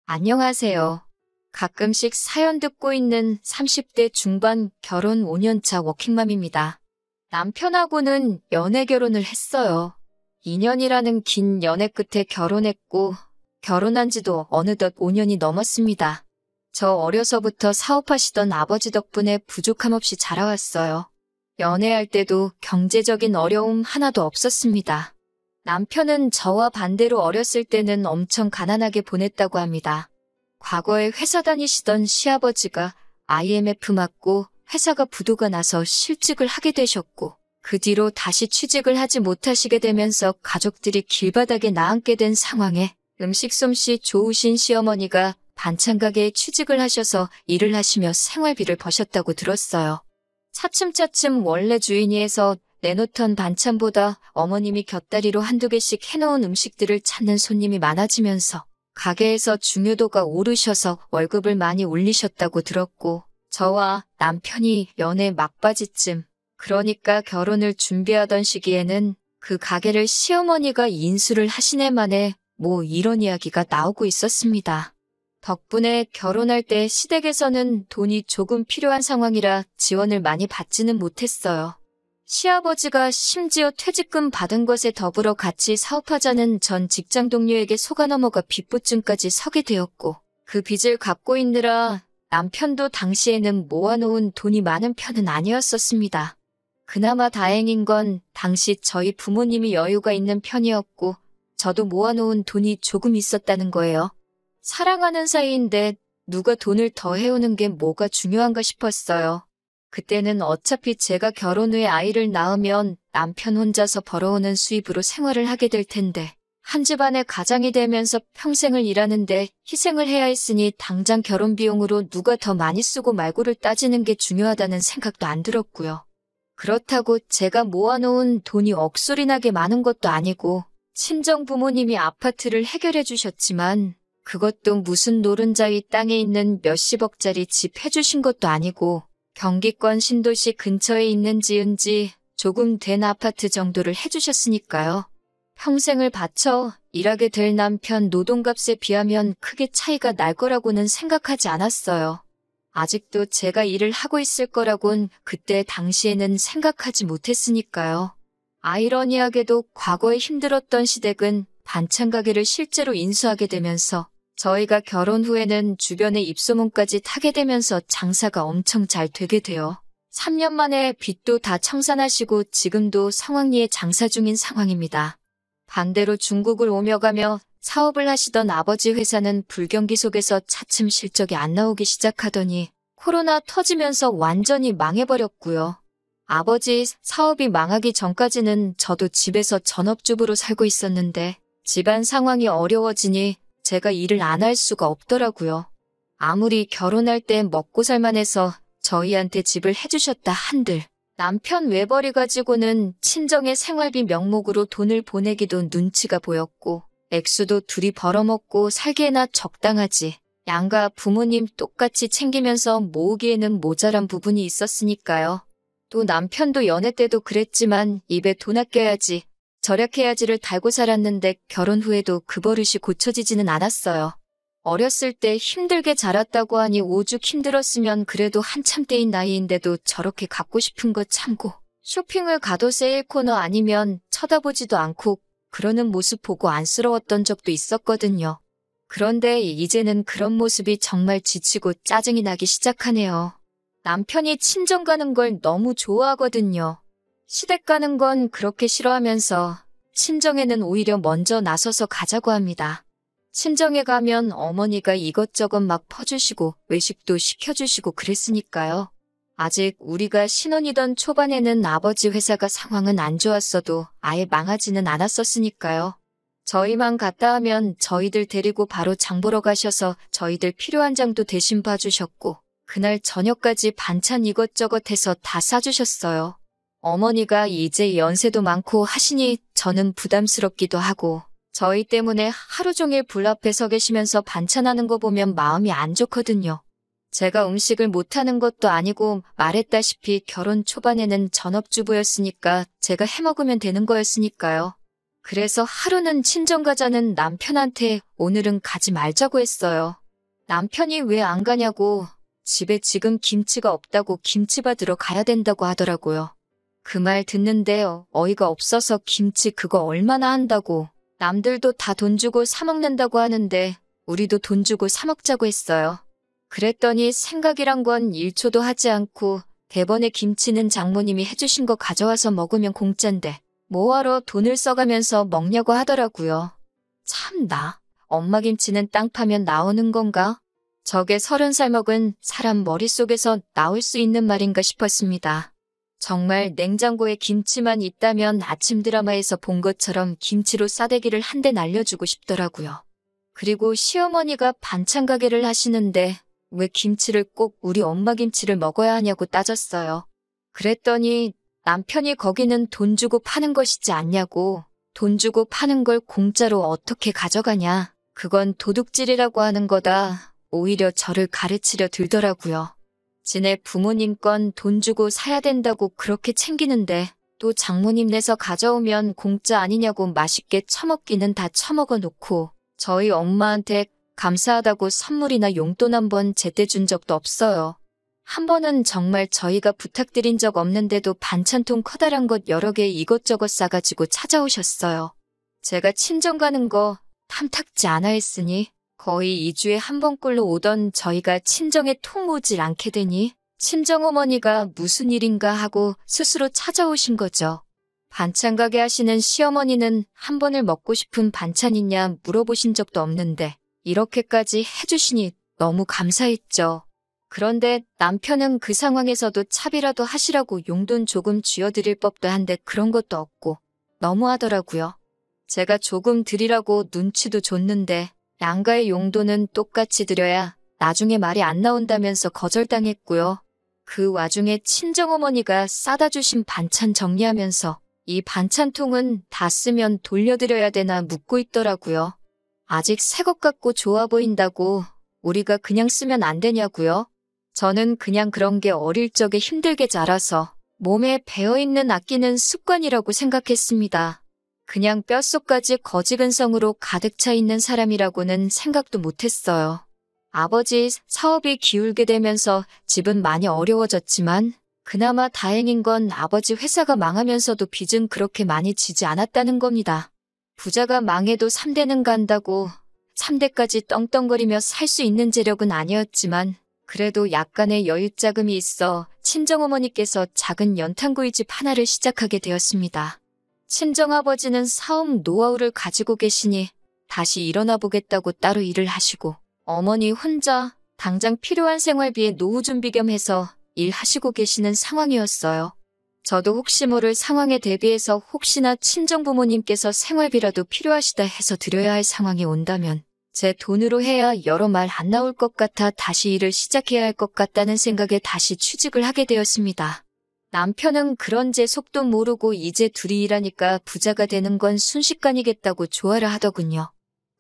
안녕하세요. 가끔씩 사연 듣고 있는 30대 중반 결혼 5년차 워킹맘입니다. 남편하고는 연애 결혼을 했어요. 2년이라는 긴 연애 끝에 결혼했고, 결혼한 지도 어느덧 5년이 넘었습니다. 저 어려서부터 사업하시던 아버지 덕분에 부족함 없이 자라왔어요. 연애할 때도 경제적인 어려움 하나도 없었습니다. 남편은 저와 반대로 어렸을 때는 엄청 가난하게 보냈다고 합니다. 과거에 회사 다니시던 시아버지가 IMF 맞고 회사가 부도가 나서 실직을 하게 되셨고, 그 뒤로 다시 취직을 하지 못하시게 되면서 가족들이 길바닥에 나앉게 된 상황에 음식 솜씨 좋으신 시어머니가 반찬 가게에 취직을 하셔서 일을 하시며 생활비를 버셨다고 들었어요. 차츰차츰 원래 주인이 해서 내놓던 반찬보다 어머님이 곁다리로 한두 개씩 해놓은 음식들을 찾는 손님이 많아지면서 가게에서 중요도가 오르셔서 월급을 많이 올리셨다고 들었고, 저와 남편이 연애 막바지쯤, 그러니까 결혼을 준비하던 시기에는 그 가게를 시어머니가 인수를 하시네 만에 이런 이야기가 나오고 있었습니다. 덕분에 결혼할 때 시댁에서는 돈이 조금 필요한 상황이라 지원을 많이 받지는 못했어요. 시아버지가 심지어 퇴직금 받은 것에 더불어 같이 사업하자는 전 직장 동료에게 속아 넘어가 빚부증까지 서게 되었고, 그 빚을 갚고 있느라 남편도 당시에는 모아놓은 돈이 많은 편은 아니었었습니다. 그나마 다행인 건 당시 저희 부모님이 여유가 있는 편이었고, 저도 모아놓은 돈이 조금 있었다는 거예요. 사랑하는 사이인데 누가 돈을 더 해오는 게 뭐가 중요한가 싶었어요. 그때는 어차피 제가 결혼 후에 아이를 낳으면 남편 혼자서 벌어오는 수입으로 생활을 하게 될 텐데, 한 집안의 가장이 되면서 평생을 일하는데 희생을 해야 했으니 당장 결혼 비용으로 누가 더 많이 쓰고 말고를 따지는 게 중요하다는 생각도 안 들었고요. 그렇다고 제가 모아놓은 돈이 억소리나게 많은 것도 아니고, 친정 부모님이 아파트를 해결해 주셨지만 그것도 무슨 노른자위 땅에 있는 몇십억짜리 집 해주신 것도 아니고, 경기권 신도시 근처에 있는 지은지 조금 된 아파트 정도를 해주셨으니까요. 평생을 바쳐 일하게 될 남편 노동값에 비하면 크게 차이가 날 거라고는 생각하지 않았어요. 아직도 제가 일을 하고 있을 거라곤 그때 당시에는 생각하지 못했으니까요. 아이러니하게도 과거에 힘들었던 시댁은 반찬 가게를 실제로 인수하게 되면서 저희가 결혼 후에는 주변에 입소문까지 타게 되면서 장사가 엄청 잘 되게 돼요. 3년 만에 빚도 다 청산하시고 지금도 성황리에 장사 중인 상황입니다. 반대로 중국을 오며 가며 사업을 하시던 아버지 회사는 불경기 속에서 차츰 실적이 안 나오기 시작하더니 코로나 터지면서 완전히 망해버렸고요. 아버지 사업이 망하기 전까지는 저도 집에서 전업주부로 살고 있었는데 집안 상황이 어려워지니 제가 일을 안 할 수가 없더라고요. 아무리 결혼할 때 먹고 살만해서 저희한테 집을 해주셨다 한들 남편 외벌이 가지고는 친정의 생활비 명목으로 돈을 보내기도 눈치가 보였고, 액수도 둘이 벌어먹고 살기에나 적당하지, 양가 부모님 똑같이 챙기면서 모으기에는 모자란 부분이 있었으니까요. 또 남편도 연애 때도 그랬지만 입에 돈 아껴야지, 절약해야지를 달고 살았는데 결혼 후에도 그 버릇이 고쳐지지는 않았어요. 어렸을 때 힘들게 자랐다고 하니 오죽 힘들었으면 그래도 한참 때인 나이인데도 저렇게 갖고 싶은 거 참고 쇼핑을 가도 세일 코너 아니면 쳐다보지도 않고 그러는 모습 보고 안쓰러웠던 적도 있었거든요. 그런데 이제는 그런 모습이 정말 지치고 짜증이 나기 시작하네요. 남편이 친정 가는 걸 너무 좋아하거든요. 시댁 가는 건 그렇게 싫어하면서 친정에는 오히려 먼저 나서서 가자고 합니다. 친정에 가면 어머니가 이것저것 막 퍼주시고 외식도 시켜주시고 그랬으니까요. 아직 우리가 신혼이던 초반에는 아버지 회사가 상황은 안 좋았어도 아예 망하지는 않았었으니까요. 저희만 갔다 하면 저희들 데리고 바로 장 보러 가셔서 저희들 필요한 장도 대신 봐주셨고, 그날 저녁까지 반찬 이것저것 해서 다 싸주셨어요. 어머니가 이제 연세도 많고 하시니 저는 부담스럽기도 하고, 저희 때문에 하루 종일 불 앞에 서 계시면서 반찬하는 거 보면 마음이 안 좋거든요. 제가 음식을 못하는 것도 아니고 말했다시피 결혼 초반에는 전업주부였으니까 제가 해먹으면 되는 거였으니까요. 그래서 하루는 친정 가자는 남편한테 오늘은 가지 말자고 했어요. 남편이 왜 안 가냐고 집에 지금 김치가 없다고 김치 받으러 가야 된다고 하더라고요. 그 말 듣는데 어이가 없어서 김치 그거 얼마나 한다고 남들도 다 돈 주고 사 먹는다고 하는데 우리도 돈 주고 사 먹자고 했어요. 그랬더니 생각이란 건 1초도 하지 않고 대번에 김치는 장모님이 해주신 거 가져와서 먹으면 공짠데 뭐하러 돈을 써가면서 먹냐고 하더라고요. 참나, 엄마 김치는 땅 파면 나오는 건가? 저게 30살 먹은 사람 머릿속에서 나올 수 있는 말인가 싶었습니다. 정말 냉장고에 김치만 있다면 아침 드라마에서 본 것처럼 김치로 싸대기를 한 대 날려주고 싶더라고요. 그리고 시어머니가 반찬 가게를 하시는데 왜 김치를 꼭 우리 엄마 김치를 먹어야 하냐고 따졌어요. 그랬더니 남편이 거기는 돈 주고 파는 것이지 않냐고, 돈 주고 파는 걸 공짜로 어떻게 가져가냐, 그건 도둑질이라고 하는 거다. 오히려 저를 가르치려 들더라고요. 지네 부모님 건 돈 주고 사야 된다고 그렇게 챙기는데 또 장모님 내서 가져오면 공짜 아니냐고 맛있게 처먹기는 다 처먹어 놓고 저희 엄마한테 감사하다고 선물이나 용돈 한 번 제때 준 적도 없어요. 한 번은 정말 저희가 부탁드린 적 없는데도 반찬통 커다란 것 여러 개 이것저것 싸가지고 찾아오셨어요. 제가 친정 가는 거 탐탁지 않아 했으니 거의 2주에 한 번꼴로 오던 저희가 친정에 통 오질 않게 되니 친정어머니가 무슨 일인가 하고 스스로 찾아오신 거죠. 반찬 가게 하시는 시어머니는 한 번을 먹고 싶은 반찬 있냐 물어보신 적도 없는데 이렇게까지 해주시니 너무 감사했죠. 그런데 남편은 그 상황에서도 차비라도 하시라고 용돈 조금 쥐어드릴 법도 한데 그런 것도 없고 너무하더라고요. 제가 조금 드리라고 눈치도 줬는데 양가의 용돈은 똑같이 드려야 나중에 말이 안 나온다면서 거절당했고요. 그 와중에 친정어머니가 싸다 주신 반찬 정리하면서 이 반찬통은 다 쓰면 돌려드려야 되나 묻고 있더라고요. 아직 새 것 같고 좋아 보인다고 우리가 그냥 쓰면 안 되냐고요? 저는 그냥 그런 게 어릴 적에 힘들게 자라서 몸에 배어있는 아끼는 습관이라고 생각했습니다. 그냥 뼛속까지 거지근성으로 가득 차 있는 사람이라고는 생각도 못했어요. 아버지 사업이 기울게 되면서 집은 많이 어려워졌지만 그나마 다행인 건 아버지 회사가 망하면서도 빚은 그렇게 많이 지지 않았다는 겁니다. 부자가 망해도 3대는 간다고 3대까지 떵떵거리며 살 수 있는 재력은 아니었지만 그래도 약간의 여윳자금이 있어 친정어머니께서 작은 연탄구이집 하나를 시작하게 되었습니다. 친정아버지는 사업 노하우를 가지고 계시니 다시 일어나 보겠다고 따로 일을 하시고 어머니 혼자 당장 필요한 생활비에 노후 준비 겸 해서 일하시고 계시는 상황이었어요. 저도 혹시 모를 상황에 대비해서 혹시나 친정부모님께서 생활비라도 필요하시다 해서 드려야 할 상황이 온다면 제 돈으로 해야 여러 말 안 나올 것 같아 다시 일을 시작해야 할 것 같다는 생각에 다시 취직을 하게 되었습니다. 남편은 그런 제 속도 모르고 이제 둘이 일하니까 부자가 되는 건 순식간이겠다고 좋아라 하더군요.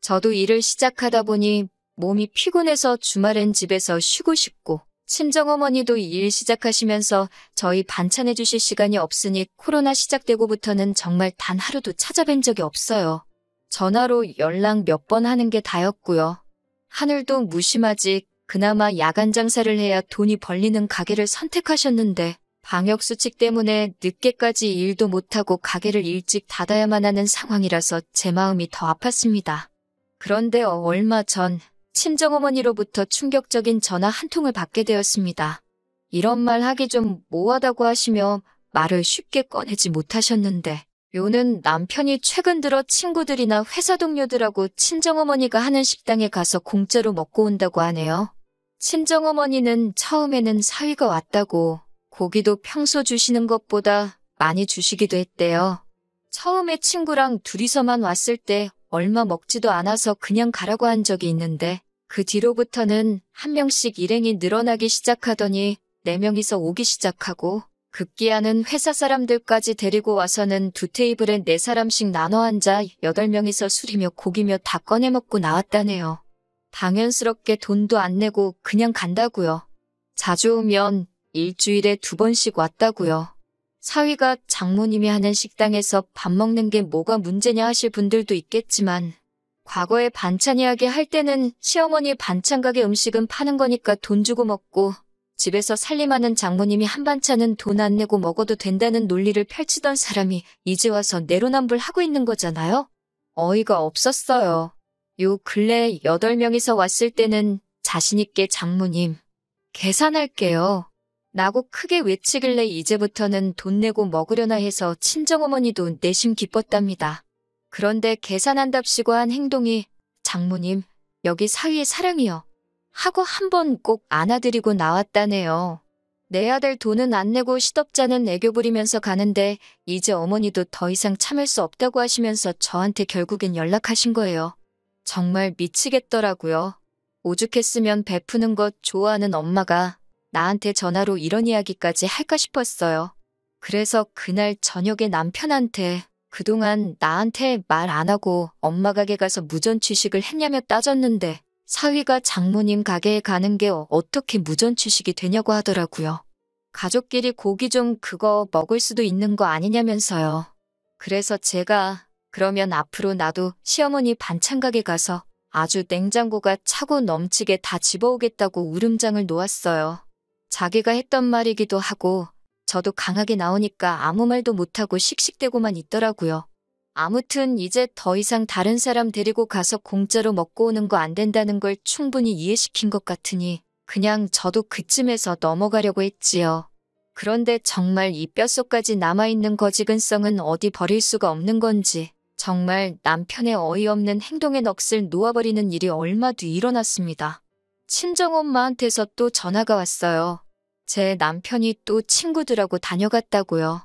저도 일을 시작하다 보니 몸이 피곤해서 주말엔 집에서 쉬고 싶고 친정어머니도 일 시작하시면서 저희 반찬해 주실 시간이 없으니 코로나 시작되고부터는 정말 단 하루도 찾아뵌 적이 없어요. 전화로 연락 몇 번 하는 게 다였고요. 하늘도 무심하지 그나마 야간 장사를 해야 돈이 벌리는 가게를 선택하셨는데 방역수칙 때문에 늦게까지 일도 못하고 가게를 일찍 닫아야만 하는 상황이라서 제 마음이 더 아팠습니다. 그런데 얼마 전 친정어머니로부터 충격적인 전화 한 통을 받게 되었습니다. 이런 말 하기 좀 모하다고 하시며 말을 쉽게 꺼내지 못하셨는데 요는 남편이 최근 들어 친구들이나 회사 동료들하고 친정어머니가 하는 식당에 가서 공짜로 먹고 온다고 하네요. 친정어머니는 처음에는 사위가 왔다고 고기도 평소 주시는 것보다 많이 주시기도 했대요. 처음에 친구랑 둘이서만 왔을 때 얼마 먹지도 않아서 그냥 가라고 한 적이 있는데 그 뒤로부터는 한 명씩 일행이 늘어나기 시작하더니 4명이서 오기 시작하고 급기야는 회사 사람들까지 데리고 와서는 2테이블에 4사람씩 나눠 앉아 8명이서 술이며 고기며 다 꺼내 먹고 나왔다네요. 당연스럽게 돈도 안 내고 그냥 간다고요. 자주 오면 일주일에 2번씩 왔다고요. 사위가 장모님이 하는 식당에서 밥 먹는 게 뭐가 문제냐 하실 분들도 있겠지만 과거에 반찬 이야기 할 때는 시어머니 반찬 가게 음식은 파는 거니까 돈 주고 먹고 집에서 살림하는 장모님이 한 반찬은 돈 안 내고 먹어도 된다는 논리를 펼치던 사람이 이제 와서 내로남불하고 있는 거잖아요. 어이가 없었어요. 요 근래 8명이서 왔을 때는 자신있게 장모님, 계산할게요. 라고 크게 외치길래 이제부터는 돈 내고 먹으려나 해서 친정어머니도 내심 기뻤답니다. 그런데 계산한답시고 한 행동이 장모님, 여기 사위의 사랑이요. 하고 한 번 꼭 안아드리고 나왔다네요. 내야 될 돈은 안 내고 시덥잖은 애교 부리면서 가는데 이제 어머니도 더 이상 참을 수 없다고 하시면서 저한테 결국엔 연락하신 거예요. 정말 미치겠더라고요. 오죽했으면 베푸는 것 좋아하는 엄마가 나한테 전화로 이런 이야기까지 할까 싶었어요. 그래서 그날 저녁에 남편한테 그동안 나한테 말 안 하고 엄마 가게 가서 무전 취식을 했냐며 따졌는데 사위가 장모님 가게에 가는 게 어떻게 무전 취식이 되냐고 하더라고요. 가족끼리 고기 좀 그거 먹을 수도 있는 거 아니냐면서요. 그래서 제가 그러면 앞으로 나도 시어머니 반찬 가게 가서 아주 냉장고가 차고 넘치게 다 집어오겠다고 울음장을 놓았어요. 자기가 했던 말이기도 하고 저도 강하게 나오니까 아무 말도 못하고 씩씩대고만 있더라고요. 아무튼 이제 더 이상 다른 사람 데리고 가서 공짜로 먹고 오는 거 안 된다는 걸 충분히 이해시킨 것 같으니 그냥 저도 그쯤에서 넘어가려고 했지요. 그런데 정말 이 뼛속까지 남아있는 거지근성은 어디 버릴 수가 없는 건지 정말 남편의 어이없는 행동에 넋을 놓아버리는 일이 얼마 뒤 일어났습니다. 친정엄마한테서 또 전화가 왔어요. 제 남편이 또 친구들하고 다녀갔다고요.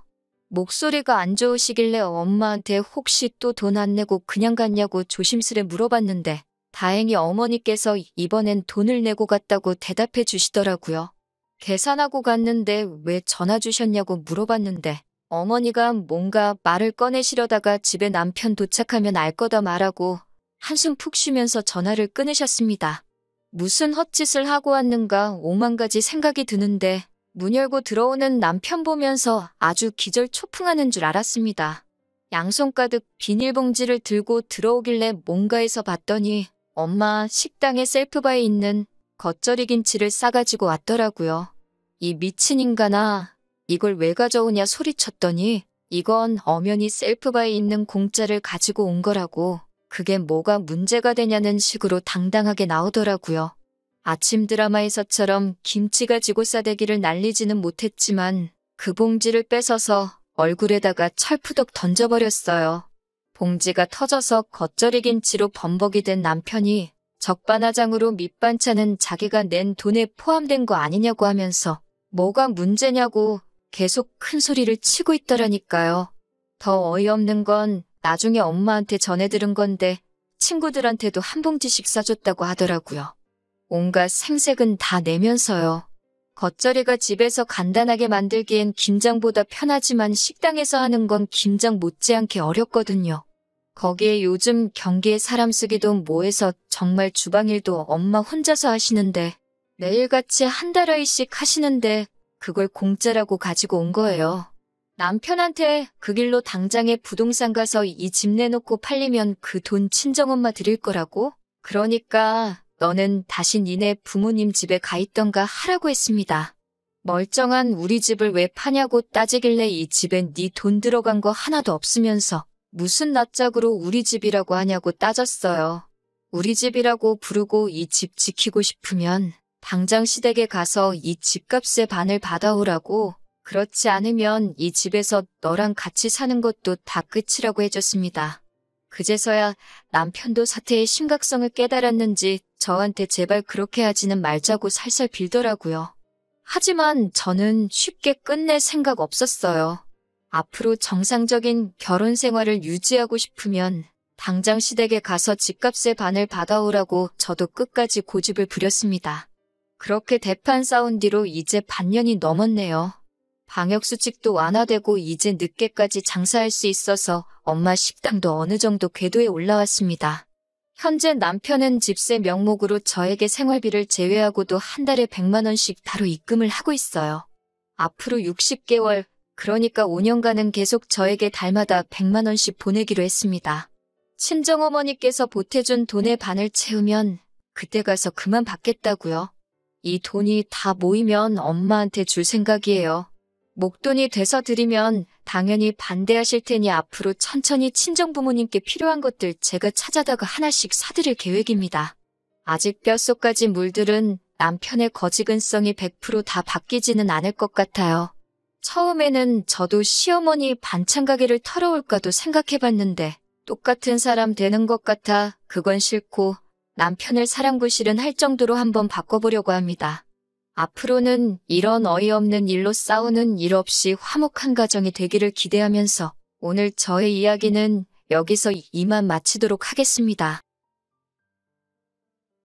목소리가 안 좋으시길래 엄마한테 혹시 또 돈 안 내고 그냥 갔냐고 조심스레 물어봤는데 다행히 어머니께서 이번엔 돈을 내고 갔다고 대답해 주시더라고요. 계산하고 갔는데 왜 전화 주셨냐고 물어봤는데 어머니가 뭔가 말을 꺼내시려다가 집에 남편 도착하면 알 거다 말하고 한숨 푹 쉬면서 전화를 끊으셨습니다. 무슨 헛짓을 하고 왔는가 오만 가지 생각이 드는데 문 열고 들어오는 남편 보면서 아주 기절초풍하는 줄 알았습니다. 양손 가득 비닐봉지를 들고 들어오길래 뭔가 해서 봤더니 엄마 식당에 셀프바에 있는 겉절이 김치를 싸가지고 왔더라고요. 이 미친 인간아, 이걸 왜 가져오냐 소리쳤더니 이건 엄연히 셀프바에 있는 공짜를 가지고 온 거라고 그게 뭐가 문제가 되냐는 식으로 당당하게 나오더라고요. 아침 드라마에서처럼 김치 가지고 싸대기를 날리지는 못했지만 그 봉지를 뺏어서 얼굴에다가 철푸덕 던져버렸어요. 봉지가 터져서 겉절이 김치로 범벅이 된 남편이 적반하장으로 밑반찬은 자기가 낸 돈에 포함된 거 아니냐고 하면서 뭐가 문제냐고 계속 큰 소리를 치고 있더라니까요. 더 어이없는 건 나중에 엄마한테 전해 들은 건데 친구들한테도 한 봉지씩 싸줬다고 하더라고요. 온갖 생색은 다 내면서요. 겉절이가 집에서 간단하게 만들기엔 김장보다 편하지만 식당에서 하는 건 김장 못지않게 어렵거든요. 거기에 요즘 경기에 사람 쓰기도 뭐해서 정말 주방일도 엄마 혼자서 하시는데 매일같이 한 달어이씩 하시는데 그걸 공짜라고 가지고 온 거예요. 남편한테 그 길로 당장에 부동산 가서 이 집 내놓고 팔리면 그 돈 친정엄마 드릴 거라고? 그러니까 너는 다시 니네 부모님 집에 가 있던가 하라고 했습니다. 멀쩡한 우리 집을 왜 파냐고 따지길래 이 집엔 네 돈 들어간 거 하나도 없으면서 무슨 낯짝으로 우리 집이라고 하냐고 따졌어요. 우리 집이라고 부르고 이 집 지키고 싶으면 당장 시댁에 가서 이 집값의 반을 받아오라고 그렇지 않으면 이 집에서 너랑 같이 사는 것도 다 끝이라고 해줬습니다. 그제서야 남편도 사태의 심각성을 깨달았는지 저한테 제발 그렇게 하지는 말자고 살살 빌더라고요. 하지만 저는 쉽게 끝낼 생각 없었어요. 앞으로 정상적인 결혼 생활을 유지하고 싶으면 당장 시댁에 가서 집값의 반을 받아오라고 저도 끝까지 고집을 부렸습니다. 그렇게 대판 싸운 뒤로 이제 반년이 넘었네요. 방역수칙도 완화되고 이제 늦게까지 장사할 수 있어서 엄마 식당도 어느 정도 궤도에 올라왔습니다. 현재 남편은 집세 명목으로 저에게 생활비를 제외하고도 한 달에 100만 원씩 바로 입금을 하고 있어요. 앞으로 60개월, 그러니까 5년간은 계속 저에게 달마다 100만 원씩 보내기로 했습니다. 친정어머니께서 보태준 돈의 반을 채우면 그때 가서 그만 받겠다고요. 이 돈이 다 모이면 엄마한테 줄 생각이에요. 목돈이 돼서 드리면 당연히 반대하실 테니 앞으로 천천히 친정부모님께 필요한 것들 제가 찾아다가 하나씩 사드릴 계획입니다. 아직 뼛속까지 물들은 남편의 거지근성이 100%다 바뀌지는 않을 것 같아요. 처음에는 저도 시어머니 반찬 가게를 털어올까도 생각해봤는데 똑같은 사람 되는 것 같아 그건 싫고 남편을 사랑구실은 할 정도로 한번 바꿔보려고 합니다. 앞으로는 이런 어이없는 일로 싸우는 일 없이 화목한 가정이 되기를 기대하면서 오늘 저의 이야기는 여기서 이만 마치도록 하겠습니다.